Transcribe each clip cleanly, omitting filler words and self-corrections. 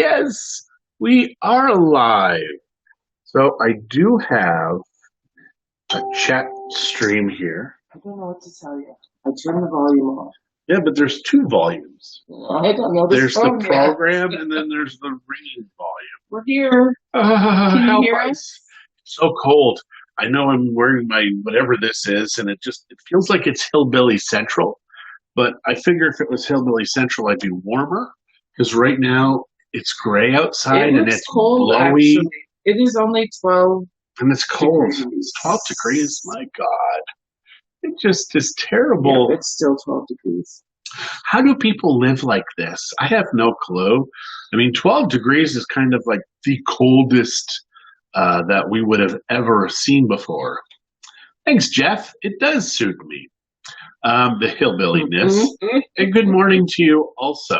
Yes, we are live. So I do have a chat stream here. I don't know what to tell you. I turned the volume off. Yeah, but there's two volumes. I don't know this There's the phone yet. program and then there's the ringing volume. We're here. Can you Help hear us. us? It's so cold. I know I'm wearing my whatever this is, and it feels like it's Hillbilly Central. But I figure if it was Hillbilly Central, I'd be warmer because right now it's gray outside It and looks it's cold, blowy. actually. It is only 12 and it's cold. degrees. It's 12 degrees. My God. It just is terrible. Yeah, it's still 12 degrees. How do people live like this? I have no clue. I mean, 12 degrees is kind of like the coldest that we would have ever seen before. Thanks, Jeff. It does suit me. The hillbilliness. And good morning to you also.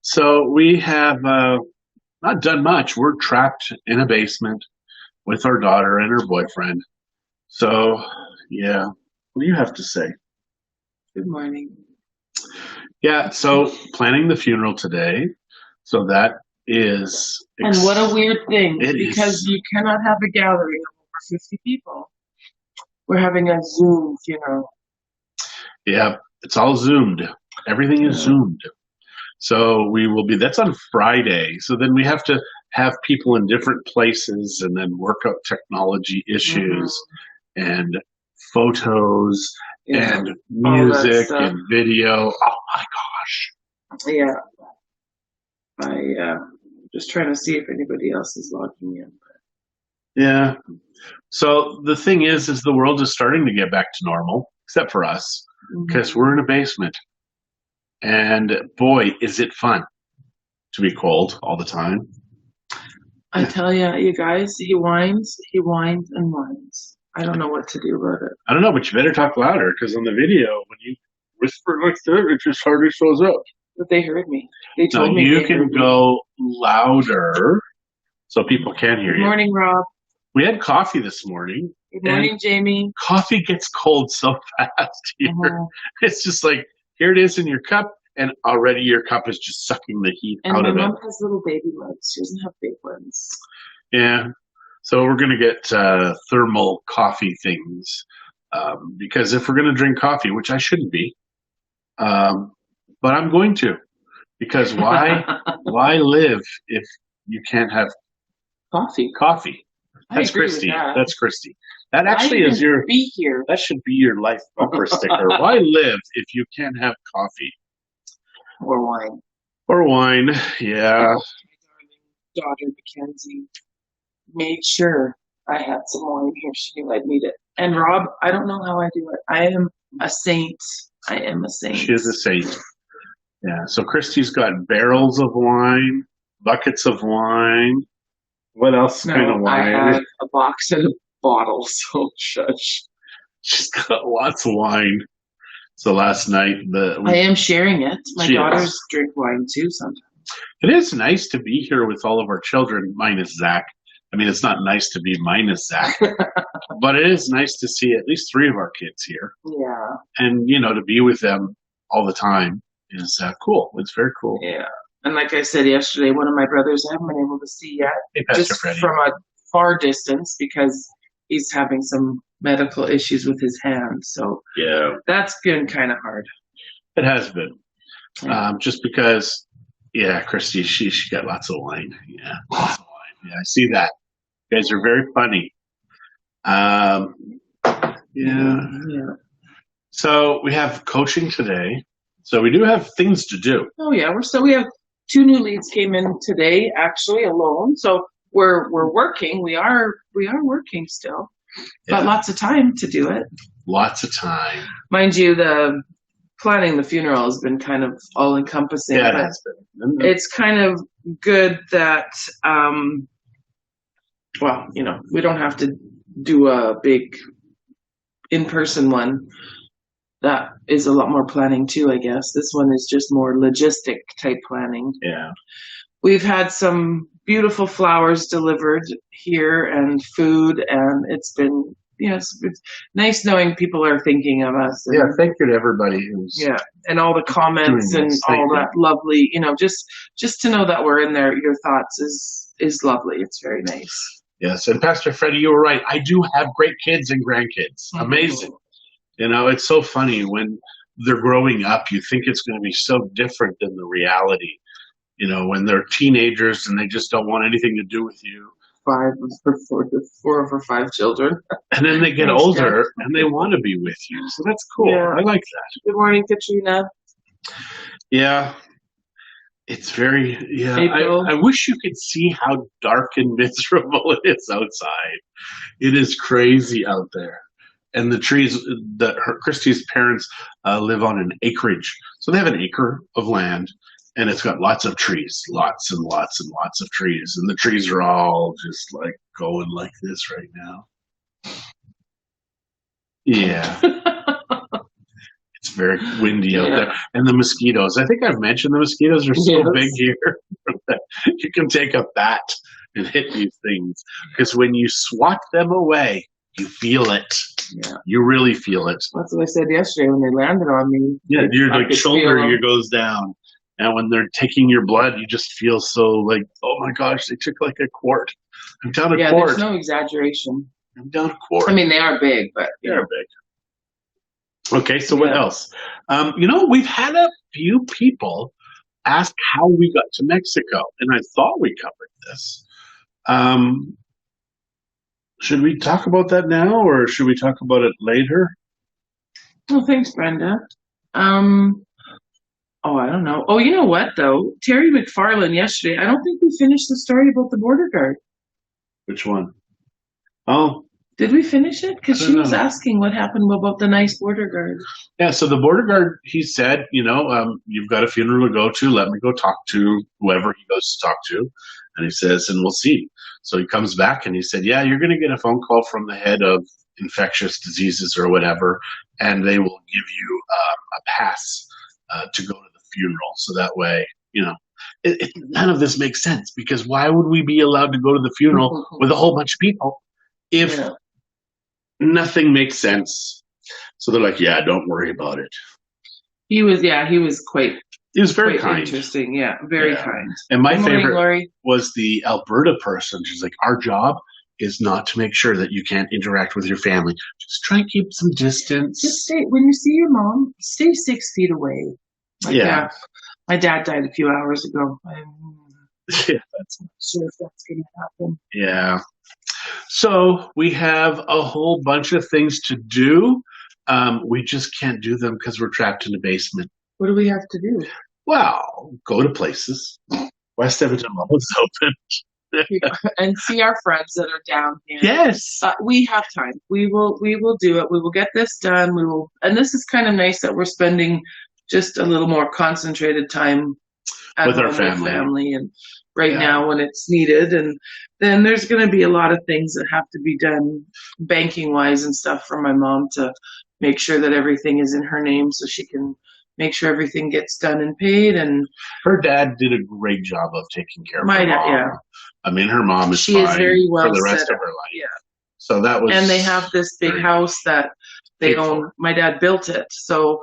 So we have not done much. We're trapped in a basement with our daughter and her boyfriend. So, yeah. What do you have to say? Good morning. Yeah, so planning the funeral today. So that is... And what a weird thing, because is. you cannot have a gathering of over 50 people. We're having a Zoom funeral. Yeah, it's all Zoomed. Everything is Zoomed. So we will be, that's on Friday. So then we have to have people in different places and then work out technology issues and photos and music and video. Oh my gosh. Yeah. Just trying to see if anybody else is logging in. Yeah. So the thing is the world is starting to get back to normal, except for us, because we're in a basement. And boy, is it fun to be cold all the time. I tell you guys, he whines and whines. I don't know what to do about it. I don't know, but you better talk louder, because on the video, when you whisper like that, it just hardly shows up. But they heard me. They told me. You can go louder so people can hear you. Good morning, Rob. We had coffee this morning. Good morning, Jamie. Coffee gets cold so fast here. It's just like, here it is in your cup, and already your cup is just sucking the heat out of it. And my mom has little baby mugs. She doesn't have big ones. Yeah. So we're going to get thermal coffee things because if we're going to drink coffee, which I shouldn't be, but I'm going to, because why live if you can't have coffee? That's Christie. That's Christie. That actually is your be here. That should be your life bumper sticker. Why live if you can't have coffee or wine? Or wine, yeah. My daughter Mackenzie made sure I had some wine here. She knew I'd need it. And Rob, I don't know how I do it. I am a saint. I am a saint. She is a saint. Yeah. So Christie's got barrels of wine, buckets of wine. What else kind of wine? I have a box and a bottle, so shush. She's got lots of wine. So last night, I am sharing it. My daughters drink wine too sometimes. It is nice to be here with all of our children, minus Zach. I mean, it's not nice to be minus Zach, but it is nice to see at least 3 of our kids here. Yeah. And, to be with them all the time is cool. It's very cool. Yeah. And like I said yesterday, one of my brothers I haven't been able to see yet, just from a far distance because he's having some medical issues with his hand. So yeah, that's been kind of hard. It has been. Yeah. Just because, Christy, she got lots of wine. Yeah, lots of wine. Yeah, I see that. You guys are very funny. Yeah. So we have coaching today. So we do have things to do. Oh yeah, we have 2 new leads came in today, actually alone. So we're working. We are working still, but lots of time to do it. Lots of time, mind you. The planning the funeral has been kind of all encompassing. Yeah, it has been. It's kind of good that we don't have to do a big in-person one. That is a lot more planning too, I guess. This one is just more logistic type planning. Yeah. We've had some beautiful flowers delivered here and food, and it's been it's nice knowing people are thinking of us, Yeah, and thank you to everybody who's yeah, and all the comments doing and this. Thank all you. that lovely, just to know that we're in there. Your thoughts is lovely. It's very nice. Yes, and Pastor Freddie, you were right. I do have great kids and grandkids. Amazing. Mhm. It's so funny when they're growing up, you think it's going to be so different than the reality. When they're teenagers and they just don't want anything to do with you. Five for four of her five children. And then they get Thanks, Jeff. older and they want to be with you. So that's cool. Yeah. I like that. Good morning, Katrina. Yeah. It's very, yeah. April. I wish you could see how dark and miserable it is outside. It is crazy out there. And the trees that Christie's parents live on an acreage. So they have an acre of land and it's got lots of trees, lots and lots and lots of trees. And the trees are all just like going like this right now. Yeah. It's very windy out there. And the mosquitoes. I think I've mentioned the mosquitoes are so big here that you can take a bat and hit these things. Because when you swat them away, you feel it. Yeah. You really feel it. That's what I said yesterday when they landed on me. Yeah, your like shoulder goes down. And when they're taking your blood, you just feel so like, oh my gosh, they took like a quart. I'm down a quart. Yeah, there's no exaggeration. I'm down a quart. I mean, they are big, but they're big. Okay, so what else? We've had a few people ask how we got to Mexico, and I thought we covered this. Should we talk about that now, or should we talk about it later? Oh, thanks, Brenda. I don't know. Oh, you know what, though? Terry McFarland yesterday, I don't think we finished the story about the border guard. Which one? Oh. Did we finish it? Because she was asking what happened about the nice border guard. Yeah, so the border guard, he said, you've got a funeral to go to. Let me go talk to whoever he goes to talk to. And he says, and we'll see. So he comes back and he said, yeah, you're going to get a phone call from the head of infectious diseases or whatever, and they will give you a pass to go to the funeral. So that way, none of this makes sense, because why would we be allowed to go to the funeral with a whole bunch of people if nothing makes sense? So they're like, yeah, don't worry about it. He was very kind. Interesting. Yeah, very kind. And my favorite was the Alberta person. She's like, our job is not to make sure that you can't interact with your family. Just try and keep some distance. Just stay, when you see your mom, stay 6 feet away. My dad died a few hours ago. That's not sure if that's going to happen. Yeah. So we have a whole bunch of things to do. We just can't do them because we're trapped in a basement. What do we have to do? Well, go to places. West Edmonton Mall is open. And see our friends that are down here. Yes. We have time. We will do it. We will get this done. And this is kind of nice that we're spending just a little more concentrated time with our family. And now when it's needed. And then there's going to be a lot of things that have to be done banking wise and stuff for my mom to make sure that everything is in her name so she can make sure everything gets done and paid. And her dad did a great job of taking care of her mom. Yeah. I mean, her mom is fine very well for the rest of her life. Yeah. So that was. And they have this big house that they own. My dad built it, so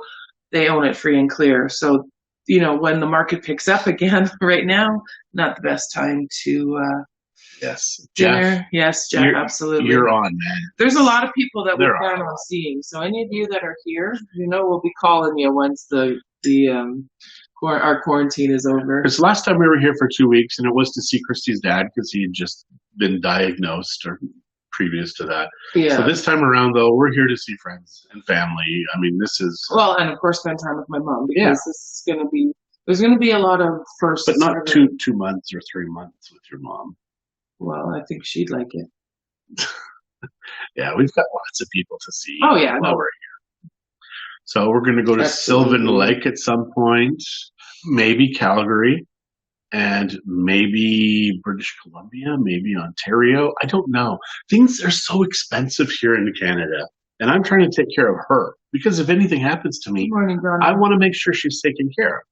they own it free and clear. So, when the market picks up again, right now, not the best time to. Yes, dinner. Jeff. Yes, Jeff, absolutely. You're on, man. There's a lot of people that we plan on seeing. So any of you that are here, we'll be calling you once our quarantine is over. Because last time we were here for 2 weeks, and it was to see Christie's dad because he had just been diagnosed or previous to that. Yeah. So this time around, though, we're here to see friends and family. I mean, this is and of course spend time with my mom because this is going to be. There's going to be a lot of firsts, but not 2 months or 3 months with your mom. Well, I think she'd like it. Yeah, we've got lots of people to see. Oh, yeah. While we're here. So we're going to go to Sylvan Lake at some point, maybe Calgary, and maybe British Columbia, maybe Ontario. I don't know. Things are so expensive here in Canada, and I'm trying to take care of her because if anything happens to me, I want to make sure she's taken care of.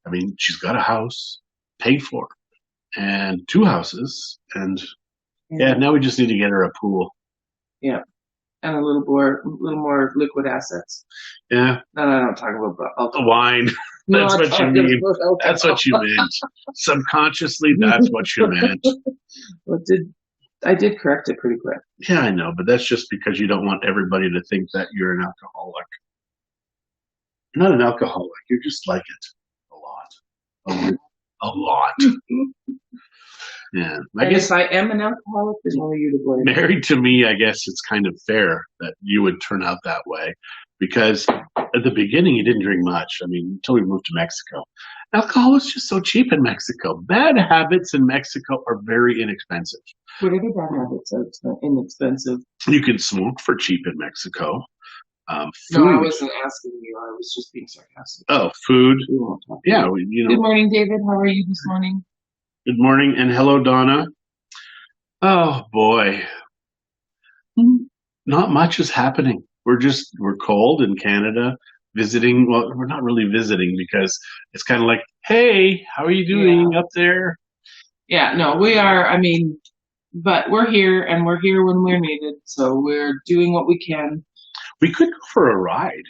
I mean, she's got a house paid for. And 2 houses, and now we just need to get her a pool. Yeah, and a little more liquid assets. Yeah, No, no, no, talking about the alcohol. wine. No, That's I'm what you talking mean. about That's alcohol. what you meant. Subconsciously, that's what you meant. What did I did correct it pretty quick. Yeah, I know, but that's just because you don't want everybody to think that you're an alcoholic. You're not an alcoholic. You're just like it a lot, a lot. Yeah, I And guess if I am an alcoholic, then only you to blame. married to me, I guess it's kind of fair that you would turn out that way because at the beginning you didn't drink much. I mean, until we moved to Mexico. Alcohol is just so cheap in Mexico. Bad habits in Mexico are very inexpensive. What are the bad habits? It's inexpensive. You can smoke for cheap in Mexico. No, I Food. wasn't asking you. I was just being sarcastic. Oh, food. We won't talk. Yeah, Good morning, David. How are you this morning? Good morning and hello, Donna. Oh boy, not much is happening. We're cold in Canada, visiting. Well, we're not really visiting because it's kind of like, hey, how are you doing up there? Yeah, no, we are. I mean, but we're here and we're here when we're needed. So we're doing what we can. We could go for a ride.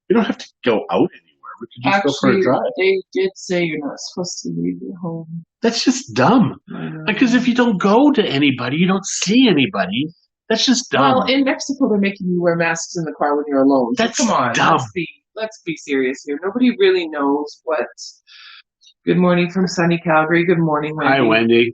We don't have to go out anywhere. We could just go for a Actually, drive. they did say you're not supposed to leave your home. That's just dumb. Because if you don't go to anybody, you don't see anybody. That's just dumb. Well, in Mexico, they're making you wear masks in the car when you're alone. So That's come on, dumb. let's be serious here. Nobody really knows what. Good morning from sunny Calgary. Good morning, Wendy. Hi, Wendy.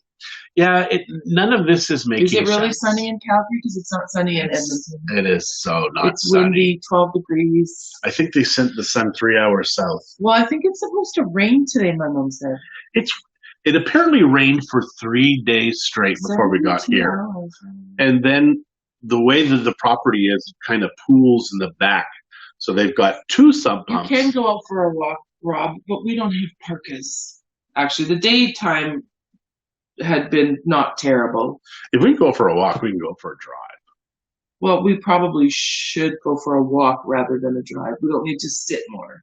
Yeah, none of this is making sense. Is it really sunny in Calgary? Because it's not sunny in Edmonton. It is so not It's sunny. windy, 12 degrees. I think they sent the sun 3 hours south. Well, I think it's supposed to rain today, my mom said. It apparently rained for 3 days straight before we got here. Hours. And then the way that the property is, it kind of pools in the back. So they've got 2 sump You pumps. can go out for a walk, Rob, but we don't have parkas. Actually, the daytime had been not terrible. If we can go for a walk, we can go for a drive. Well, we probably should go for a walk rather than a drive. We don't need to sit more.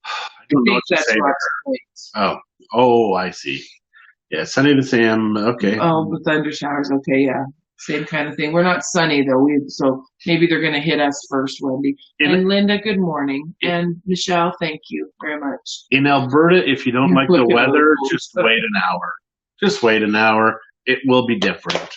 I don't know what to that's say. Rob's point. Oh, I see. Yeah, sunny to Sam. Okay. Oh, the thunder showers. Okay, yeah. Same kind of thing. We're not sunny though. So maybe they're going to hit us first, Wendy. And Linda, good morning. And Michelle, thank you very much. In Alberta, if you don't like the weather, just wait an hour. Just wait an hour. It will be different.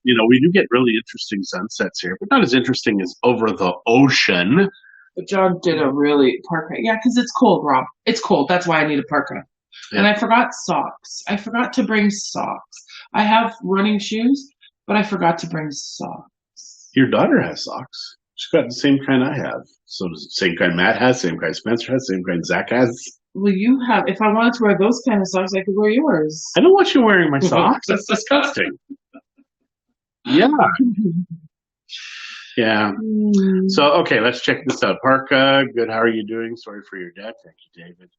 We do get really interesting sunsets here, but not as interesting as over the ocean. But John did a really parka. Yeah, because it's cold, Rob. It's cold. That's why I need a parka. Yeah. And I forgot socks. I forgot to bring socks. I have running shoes, but I forgot to bring socks. Your daughter has socks. She's got the same kind I have. So does the same kind Matt has, same kind Spencer has, same kind Zach has. Well, you have. If I wanted to wear those kind of socks, I could wear yours. I don't want you wearing my socks. That's disgusting. Yeah. Yeah. So, okay, let's check this out. Parka, good. How are you doing? Sorry for your death. Thank you, David.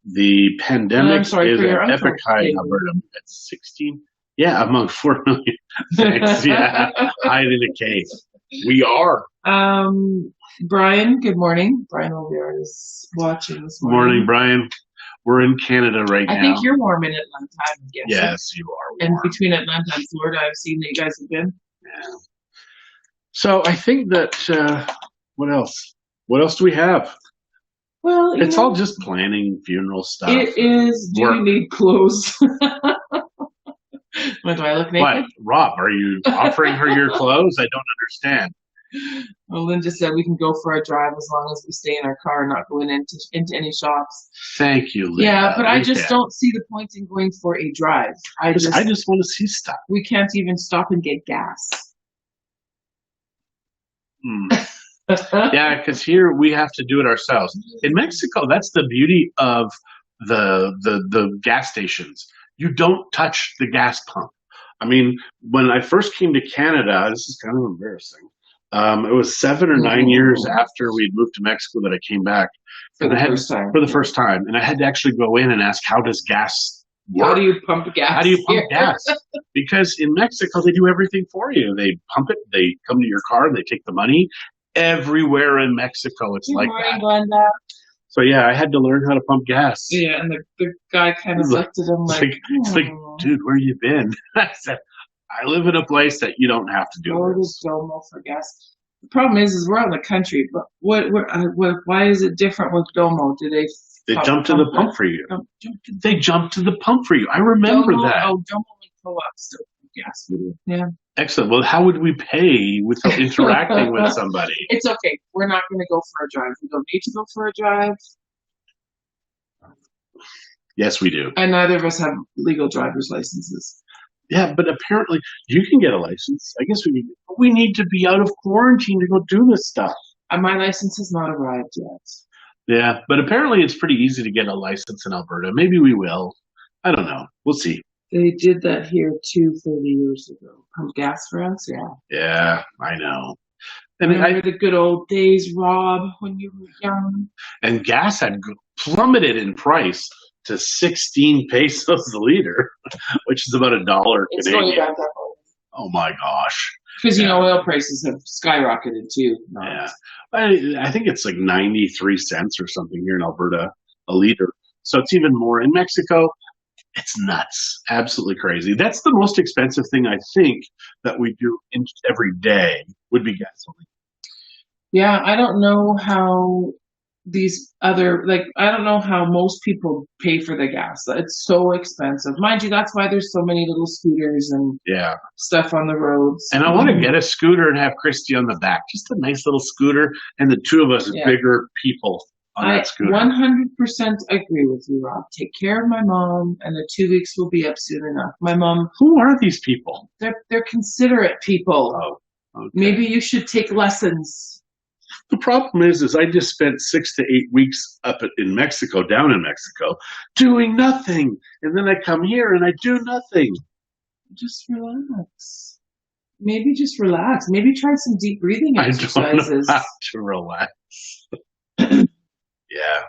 The pandemic is an epic high in Alberta at 16. Yeah, among 4 million. Thanks. Yeah, hide in a cave. We are. Brian, good morning. Brian O'Leary is watching this morning. Morning, Brian. We're in Canada right now. I think you're warm in Atlanta, I'm guessing. Yes, you are warm. And between Atlanta and Florida, I've seen that you guys have been. Yeah. So I think that, what else? What else do we have? Well, it's all just planning funeral stuff. It is. Do you need clothes? What, do I look naked? What? Rob, are you offering her your clothes? I don't understand. Well, Linda said we can go for a drive as long as we stay in our car and not going into any shops. Thank you, Linda. Yeah, but I just don't see the point in going for a drive. I just want to see stuff. We can't even stop and get gas. Yeah, because here we have to do it ourselves. In Mexico, that's the beauty of the gas stations. You don't touch the gas pump. I mean, when I first came to Canada, this is kind of embarrassing. It was 7 or 9 years after we'd moved to Mexico that I came back for the first time, and I had to actually go in and ask, "How does gas work? How do you pump gas? How do you pump gas?" Because in Mexico, they do everything for you. They pump it. They come to your car. They take the money. Everywhere in Mexico, it's like that. Glenda. So yeah, I had to learn how to pump gas. Yeah, and the guy kind of looked at him like, it's like, dude, where you been? I said, I live in a place that you don't have to do Go to this. Domo for gas. The problem is we're in the country, but why is it different with Domo? Do they They jump to the pump for you. They jump to the pump for you. I remember Domo? that. Oh, Domo and co-op still gas. Yeah. Excellent. Well, how would we pay without interacting with somebody? It's okay. We're not going to go for a drive. We don't need to go for a drive. Yes, we do. And neither of us have legal driver's licenses. Yeah, but apparently you can get a license. I guess we need to be out of quarantine to go do this stuff. My license has not arrived yet. Yeah, but apparently it's pretty easy to get a license in Alberta. Maybe we will. I don't know. We'll see. They did that here 30 years ago. Gas for us, yeah. Yeah, I know. And remember the good old days, Rob, when you were young? And gas had plummeted in price to 16 pesos a liter, which is about $1 It's Canadian. going back that way. Oh my gosh. Because, oil prices have skyrocketed too. Yeah. I think it's like 93 cents or something here in Alberta a liter. So it's even more. In Mexico, it's nuts. Absolutely crazy. That's the most expensive thing I think that we do every day would be gasoline. Yeah, I don't know how I don't know how most people pay for the gas. It's so expensive. Mind you, that's why there's so many little scooters and stuff on the roads. And I want to get a scooter and have Christie on the back. Just a nice little scooter and the two of us bigger people on that scooter. 100% agree with you, Rob. Take care of my mom, and the 2 weeks will be up soon enough. My mom. Who are these people? They're considerate people. Oh, okay. Maybe you should take lessons. The problem is I just spent 6 to 8 weeks in Mexico, down in Mexico, doing nothing. And then I come here and I do nothing. Just relax. Maybe just relax. Maybe try some deep breathing exercises. I don't know how to relax. Yeah.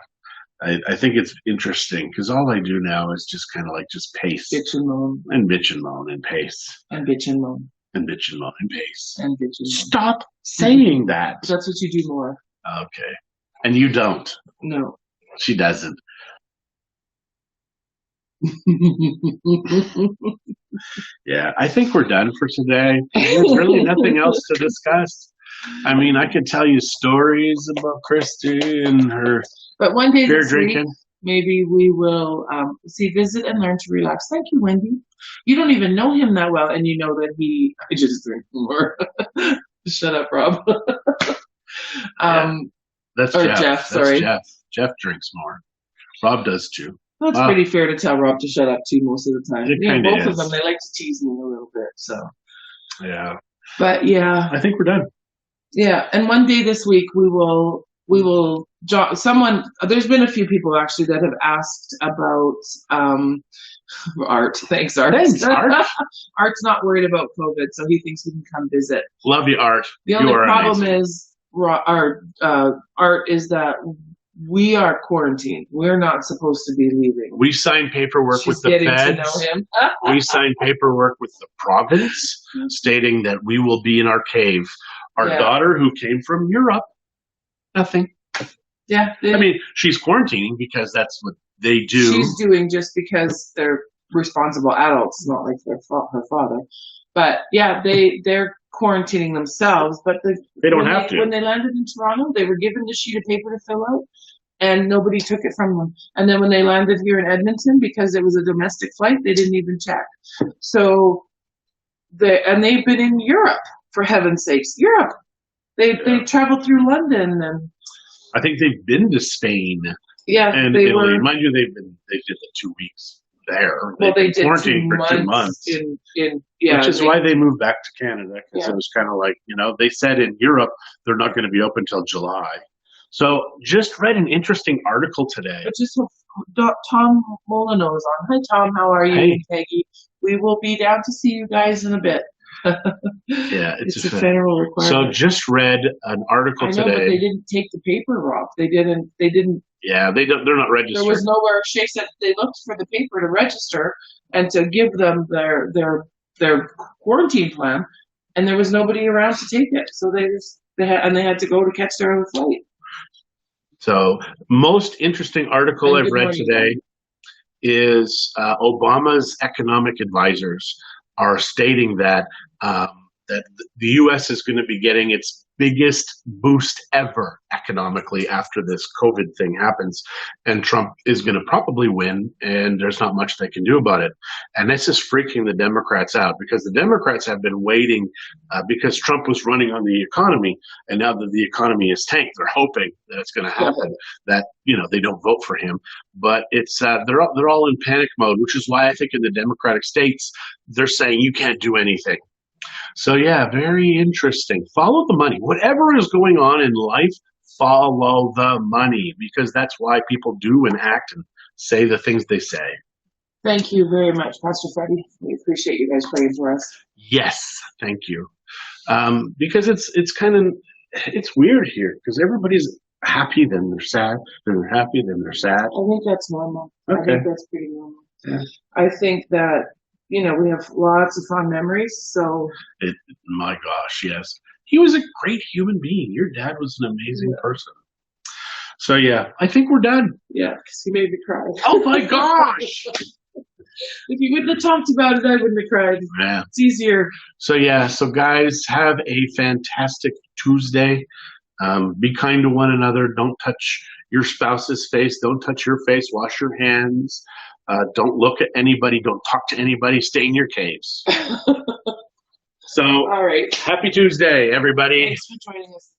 I think it's interesting because all I do now is just kind of like just pace. Bitch and moan. And bitch and moan and pace. And bitch and moan. And bitch and moan and pace. And bitch and moan. Stop saying that. That's what you do more. Okay. And you don't. No. She doesn't. Yeah, I think we're done for today. There's really nothing else to discuss. I mean, I could tell you stories about Christie and her but one day beer this drinking. Week, maybe we will visit and learn to relax. Thank you, Wendy. You don't even know him that well, and you know that I just drink more. Shut up, Rob. That's Jeff. Sorry. That's Jeff drinks more. Rob does too. Well, it's pretty fair to tell Rob to shut up too most of the time. Both of them, they like to tease me a little bit. So. Yeah. But yeah. I think we're done. Yeah, and one day this week we will. There's been a few people actually that have asked about Art. Thanks, Art. Thanks, Art. Art's not worried about COVID, so he thinks he can come visit. Love you, Art. The only problem is, Art, is that we are quarantined. We're not supposed to be leaving. We signed paperwork with the feds. To know him. We signed paperwork with the province stating that we will be in our cave. Our daughter, who came from Europe, nothing. Yeah. I mean, she's quarantining because that's what they do. She's doing just because they're responsible adults, not like her father. But yeah, they're quarantining themselves. But they don't have to. When they landed in Toronto, they were given the sheet of paper to fill out, and nobody took it from them. And then when they landed here in Edmonton, because it was a domestic flight, they didn't even check. So they've been in Europe, for heaven's sakes. Europe. They traveled through London, and I think they've been to Spain. Yeah, and Italy. Mind you, they did the 2 weeks there. Well, they did quarantined for 2 months. Which is why they moved back to Canada, because it was kind of like, they said in Europe they're not going to be open until July. So just read an interesting article today. But just Tom Molyneux is on. Hi, Tom. How are you? Hey. Peggy. We will be down to see you guys in a bit. Yeah, it's a federal requirement. So just read an article today. But they didn't take the paper, Rob. They didn't. Yeah, they're not registered. There was nowhere. Shay said they looked for the paper to register and to give them their quarantine plan, and there was nobody around to take it. So they had to go to catch their own flight. So most interesting article I've read today is Obama's economic advisors are stating that that the U.S. is going to be getting its biggest boost ever economically after this COVID thing happens, and Trump is going to probably win, and there's not much they can do about it. And this is freaking the Democrats out because the Democrats have been waiting because Trump was running on the economy, and now that the economy is tanked, they're hoping that it's going to happen, that they don't vote for him. But it's they're all in panic mode, which is why I think in the Democratic states they're saying you can't do anything. So yeah, very interesting. Follow the money. Whatever is going on in life, follow the money because that's why people do and act and say the things they say. Thank you very much, Pastor Freddie. We appreciate you guys praying for us. Yes, thank you. Because it's kind of it's weird here because everybody's happy, then they're sad, then they're happy, then they're sad. I think that's normal. Okay. I think that's pretty normal. Yeah. I think that, we have lots of fond memories. So, my gosh, yes. He was a great human being. Your dad was an amazing person. So, yeah, I think we're done. Yeah, because he made me cry. Oh, my gosh. If you wouldn't have talked about it, I wouldn't have cried. Yeah. It's easier. So, yeah. So, guys, have a fantastic Tuesday. Be kind to one another. Don't touch your spouse's face. Don't touch your face. Wash your hands. Don't look at anybody. Don't talk to anybody. Stay in your caves. So, all right. Happy Tuesday, everybody. Thanks for joining us.